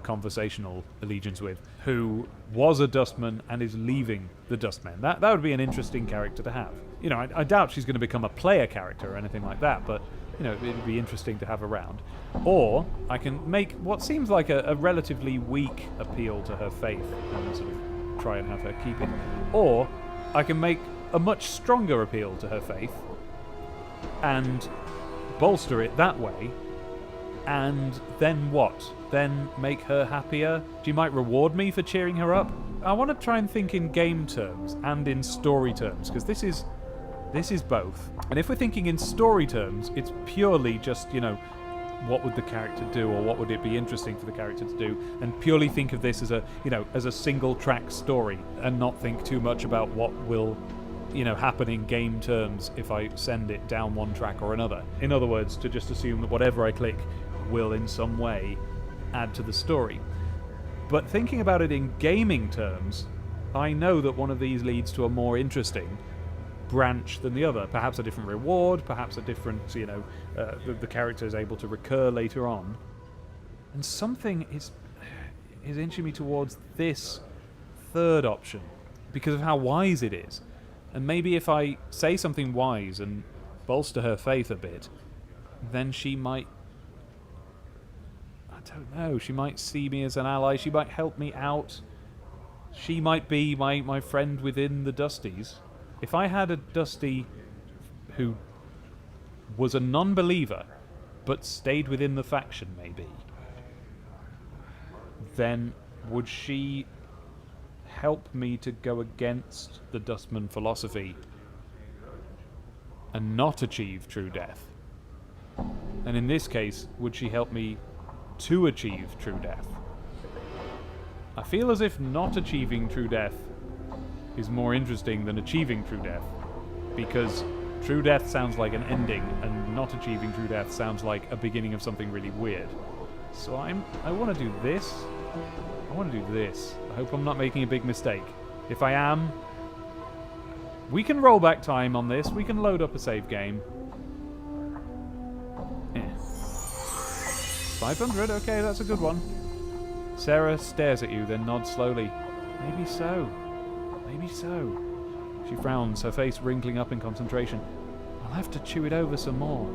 conversational allegiance with, who was a dustman and is leaving the dustmen. That would be an interesting character to have. You know, I doubt she's going to become a player character or anything like that, but, you know, it'd be interesting to have around. Or I can make what seems like a relatively weak appeal to her faith and sort of try and have her keep it. Or I can make a much stronger appeal to her faith and bolster it that way. And then what? Then make her happier? She might reward me for cheering her up? I want to try and think in game terms and in story terms, because this is both. And if we're thinking in story terms, it's purely just, you know, what would the character do, or what would it be interesting for the character to do, and purely think of this as a, you know, as a single track story, and not think too much about what will, you know, happen in game terms if I send it down one track or another. In other words, to just assume that whatever I click will in some way add to the story. But thinking about it in gaming terms, I know that one of these leads to a more interesting branch than the other. Perhaps a different reward, perhaps a different, you know, the character is able to recur later on. And something is inching me towards this third option because of how wise it is. And maybe if I say something wise and bolster her faith a bit, then she might, I don't know, she might see me as an ally, she might help me out, she might be my friend within the Dusties. If I had a Dusty who was a non-believer but stayed within the faction, maybe, then would she help me to go against the Dustman philosophy and not achieve true death? And in this case, would she help me to achieve true death? I feel as if not achieving true death is more interesting than achieving true death, because true death sounds like an ending, and not achieving true death sounds like a beginning of something really weird. So I want to do this. I want to do this. I hope I'm not making a big mistake. If I am, we can roll back time on this. We can load up a save game. 500, okay, that's a good one. Sere stares at you, then nods slowly. Maybe so. Maybe so. She frowns, her face wrinkling up in concentration. I'll have to chew it over some more.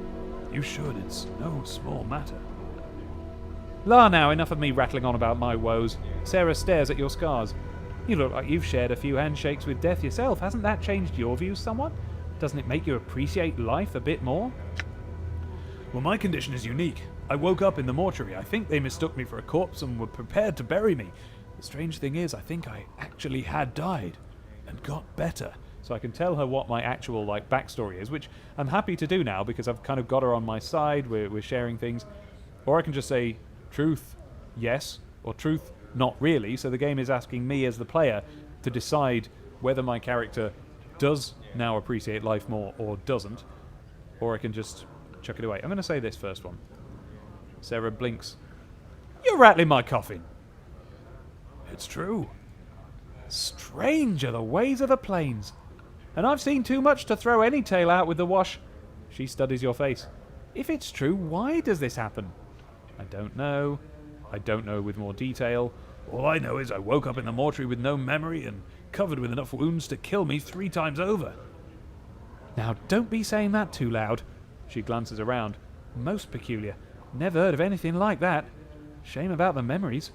You should, it's no small matter. La now, enough of me rattling on about my woes. Sere stares at your scars. You look like you've shared a few handshakes with death yourself. Hasn't that changed your views somewhat? Doesn't it make you appreciate life a bit more? Well, my condition is unique. I woke up in the mortuary. I think they mistook me for a corpse and were prepared to bury me. The strange thing is, I think I actually had died and got better. So I can tell her what my actual, like, backstory is, which I'm happy to do now because I've kind of got her on my side, we're sharing things. Or I can just say, truth, yes, or truth, not really. So the game is asking me as the player to decide whether my character does now appreciate life more or doesn't. Or I can just chuck it away. I'm going to say this first one. Sere blinks. You're rattling my coffin. It's true. Strange are the ways of the plains. And I've seen too much to throw any tale out with the wash. She studies your face. If it's true, why does this happen? I don't know. I don't know with more detail. All I know is I woke up in the mortuary with no memory and covered with enough wounds to kill me 3 times over. Now, don't be saying that too loud. She glances around. Most peculiar. Never heard of anything like that. Shame about the memories.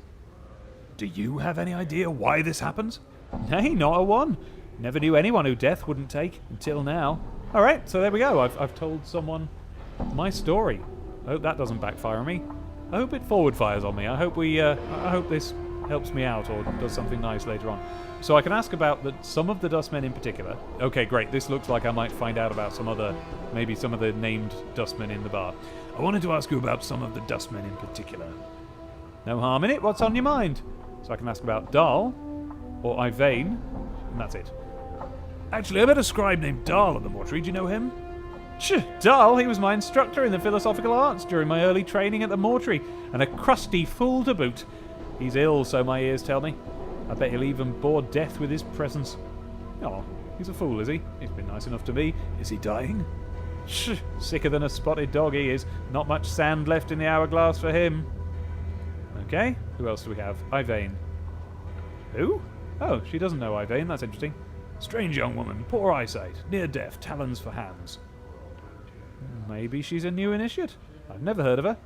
Do you have any idea why this happens? Nay, not a one. Never knew anyone who death wouldn't take, until now. Alright, so there we go. I've told someone my story. I hope that doesn't backfire on me. I hope it forward fires on me. I hope this helps me out or does something nice later on. So I can ask about some of the Dustmen in particular. Okay, great. This looks like I might find out about maybe some of the named Dustmen in the bar. I wanted to ask you about some of the Dustmen in particular. No harm in it. What's on your mind? So I can ask about Dahl or Yvain, and that's it. Actually, I met a scribe named Dahl at the mortuary. Do you know him? Dahl, he was my instructor in the philosophical arts during my early training at the mortuary, and a crusty fool to boot. He's ill, so my ears tell me. I bet he'll even bore death with his presence. Oh, he's a fool, is he? He's been nice enough to me. Is he dying? Sicker than a spotted dog he is. Not much sand left in the hourglass for him. Okay, Who else do we have? Yvain. Who? Oh, she doesn't know Yvain. That's interesting. Strange young woman, poor eyesight, near deaf, talons for hands. Maybe she's a new initiate. I've never heard of her.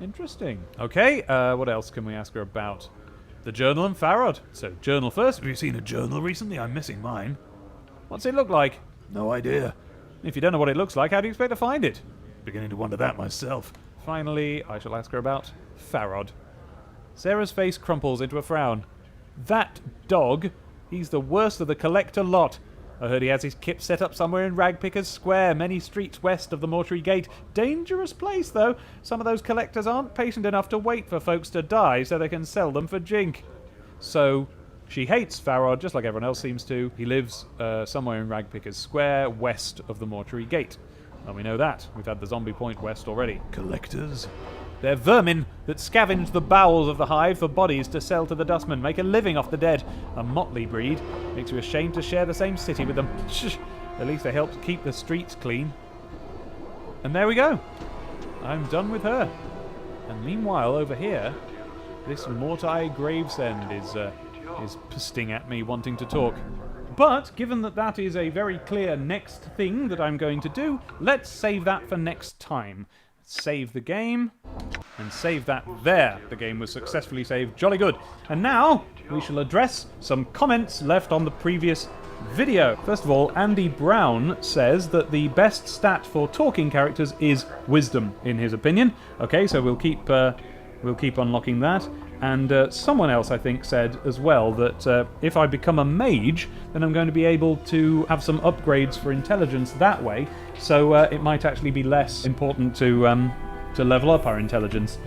Interesting. Okay, what else can we ask her about? The journal and Farrod. So, journal first. Have you seen a journal recently? I'm missing mine. What's it look like? No idea. If you don't know what it looks like, how do you expect to find it? Beginning to wonder that myself. Finally, I shall ask her about Farrod. Sere's face crumples into a frown. That dog, he's the worst of the collector lot. I heard he has his kip set up somewhere in Ragpicker's Square, many streets west of the Mortuary Gate. Dangerous place, though. Some of those collectors aren't patient enough to wait for folks to die so they can sell them for jink. So, she hates Farrod, just like everyone else seems to. He lives somewhere in Ragpicker's Square, west of the Mortuary Gate. And we know that. We've had the zombie point west already. Collectors? They're vermin that scavenge the bowels of the hive for bodies to sell to the dustmen, make a living off the dead. A motley breed. Makes you ashamed to share the same city with them. Shh. At least they help keep the streets clean. And there we go. I'm done with her. And meanwhile, over here, this Mortai Gravesend is pisting at me, wanting to talk. But, given that that is a very clear next thing that I'm going to do, let's save that for next time. Save the game, and save that there. The game was successfully saved. Jolly good. And now, we shall address some comments left on the previous video. First of all, Andy Brown says that the best stat for talking characters is wisdom, in his opinion. Okay, so we'll keep unlocking that. And someone else, I think, said as well that if I become a mage, then I'm going to be able to have some upgrades for intelligence that way. So it might actually be less important to level up our intelligence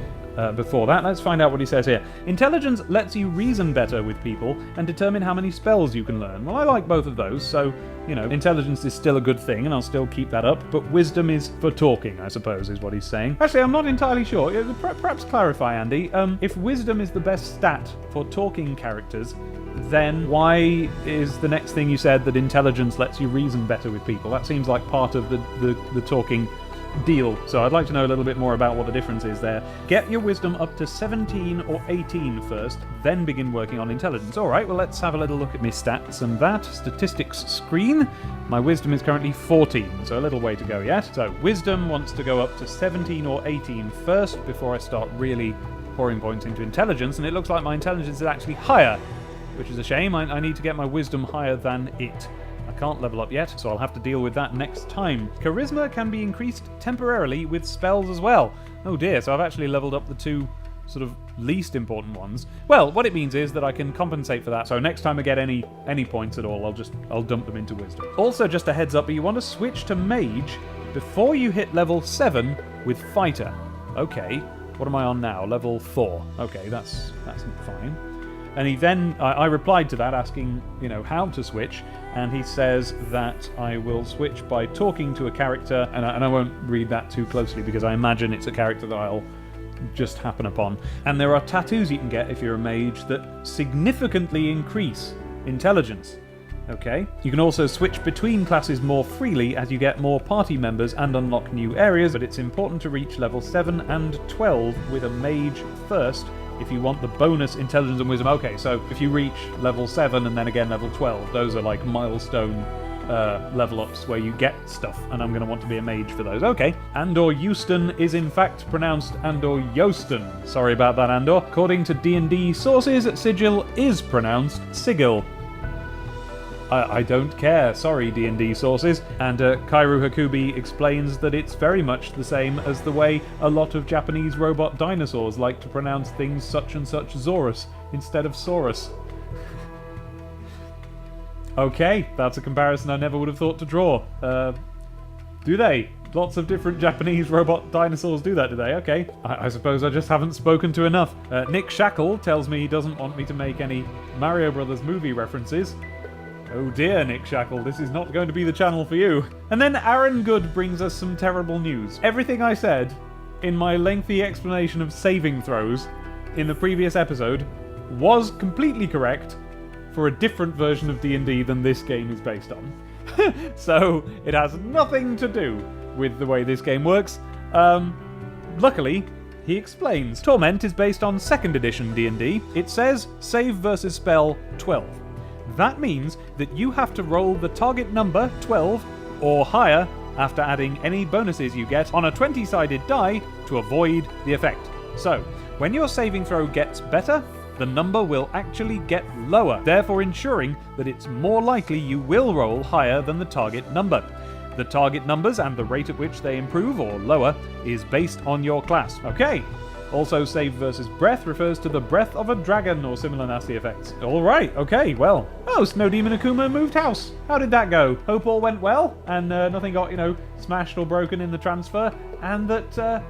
before that. Let's find out what he says here. Intelligence lets you reason better with people and determine how many spells you can learn. Well, I like both of those, so, you know, intelligence is still a good thing, and I'll still keep that up, but wisdom is for talking, I suppose, is what he's saying. Actually, I'm not entirely sure. Perhaps clarify, Andy. If wisdom is the best stat for talking characters, then why is the next thing you said that intelligence lets you reason better with people? That seems like part of the talking deal. So I'd like to know a little bit more about what the difference is there. Get your wisdom up to 17 or 18 first, then begin working on intelligence. Alright, well let's have a little look at my stats and that. Statistics screen. My wisdom is currently 14, so a little way to go yet. So wisdom wants to go up to 17 or 18 first before I start really pouring points into intelligence, and it looks like my intelligence is actually higher, which is a shame. I need to get my wisdom higher than it. I can't level up yet, so I'll have to deal with that next time. Charisma can be increased temporarily with spells as well. Oh dear, so I've actually leveled up the two sort of least important ones. Well, what it means is that I can compensate for that, so next time I get any points at all, I'll dump them into wisdom. Also, just a heads up, you want to switch to mage before you hit level 7 with fighter. Okay, what am I on now? Level 4. Okay, that's fine. And he then, I replied to that asking, you know, how to switch, and he says that I will switch by talking to a character, and I won't read that too closely because I imagine it's a character that I'll just happen upon. And there are tattoos you can get if you're a mage that significantly increase intelligence. Okay. You can also switch between classes more freely as you get more party members and unlock new areas, but it's important to reach level 7 and 12 with a mage first if you want the bonus intelligence and wisdom. Okay, so if you reach level 7 and then again level 12, those are like milestone level ups where you get stuff, and I'm going to want to be a mage for those. Okay. Andor Euston is in fact pronounced Andor Euston. Sorry about that, Andor. According to D&D sources, Sigil is pronounced Sigil. I don't care, sorry D&D sources. And Kairu Hakubi explains that it's very much the same as the way a lot of Japanese robot dinosaurs like to pronounce things such and such Zorus instead of Saurus. Okay, that's a comparison I never would have thought to draw. Do they? Lots of different Japanese robot dinosaurs do that, do they? Okay. I suppose I just haven't spoken to enough. Nick Shackle tells me he doesn't want me to make any Mario Brothers movie references. Oh dear, Nick Shackle, this is not going to be the channel for you. And then Aaron Good brings us some terrible news. Everything I said in my lengthy explanation of saving throws in the previous episode was completely correct for a different version of D&D than this game is based on. So, it has nothing to do with the way this game works. Luckily, He explains, Torment is based on 2nd edition D&D. It says save versus spell 12. That means that you have to roll the target number 12 or higher after adding any bonuses you get on a 20-sided die to avoid the effect. So, when your saving throw gets better, the number will actually get lower, therefore ensuring that it's more likely you will roll higher than the target number. The target numbers and the rate at which they improve or lower is based on your class. Okay. Also, save versus breath refers to the breath of a dragon or similar nasty effects. Alright, okay, well. Oh, Snow Demon Akuma moved house. How did that go? Hope all went well, and nothing got, smashed or broken in the transfer, and that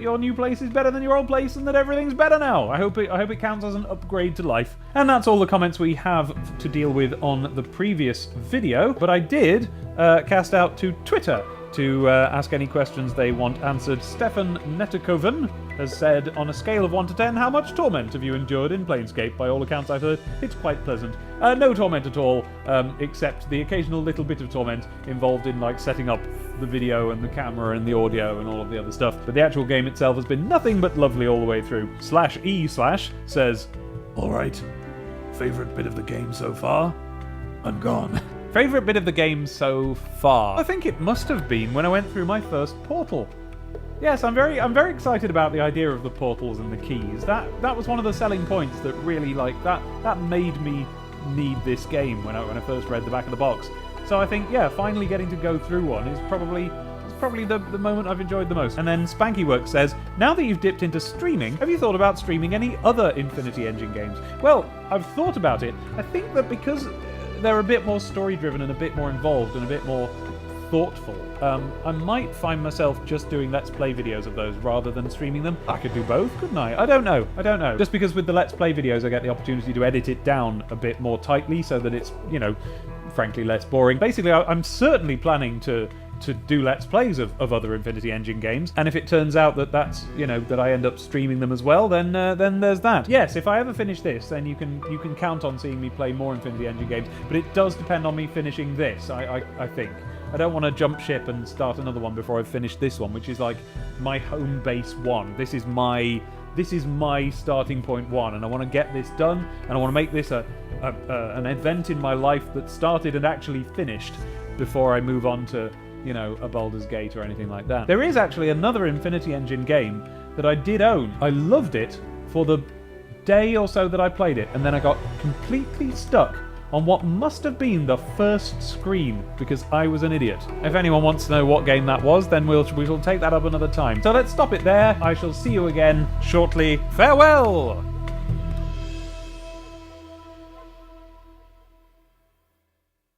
your new place is better than your old place, and that everything's better now. I hope it counts as an upgrade to life. And that's all the comments we have to deal with on the previous video, but I did cast out to Twitter to ask any questions they want answered. Stefan Netikoven has said, on a scale of 1 to 10, how much torment have you endured in Planescape? By all accounts I've heard, it's quite pleasant. No torment at all, except the occasional little bit of torment involved in setting up the video and the camera and the audio and all of the other stuff. But the actual game itself has been nothing but lovely all the way through. /E/ says, Alright, favorite bit of the game so far? I'm gone. Favorite bit of the game so far? I think it must have been when I went through my first portal. Yes, I'm very excited about the idea of the portals and the keys. That was one of the selling points that really that made me need this game when I first read the back of the box. So I think, yeah, finally getting to go through one is probably the moment I've enjoyed the most. And then Spankyworks says, now that you've dipped into streaming, have you thought about streaming any other Infinity Engine games? Well, I've thought about it. I think that because they're a bit more story-driven and a bit more involved and a bit more thoughtful, I might find myself just doing Let's Play videos of those rather than streaming them. I could do both, couldn't I? I don't know. Just because with the Let's Play videos I get the opportunity to edit it down a bit more tightly so that it's, frankly less boring. Basically, I'm certainly planning to do Let's Plays of other Infinity Engine games, and if it turns out that that's, that I end up streaming them as well, then there's that. Yes, if I ever finish this, then you can count on seeing me play more Infinity Engine games, but it does depend on me finishing this, I think. I don't want to jump ship and start another one before I've finished this one, which is my home base one. This is my starting point one, and I want to get this done, and I want to make this an event in my life that started and actually finished before I move on to, a Baldur's Gate or anything like that. There is actually another Infinity Engine game that I did own. I loved it for the day or so that I played it, and then I got completely stuck on what must have been the first screen because I was an idiot. If anyone wants to know what game that was, then we shall take that up another time. So let's stop it there. I shall see you again shortly. Farewell!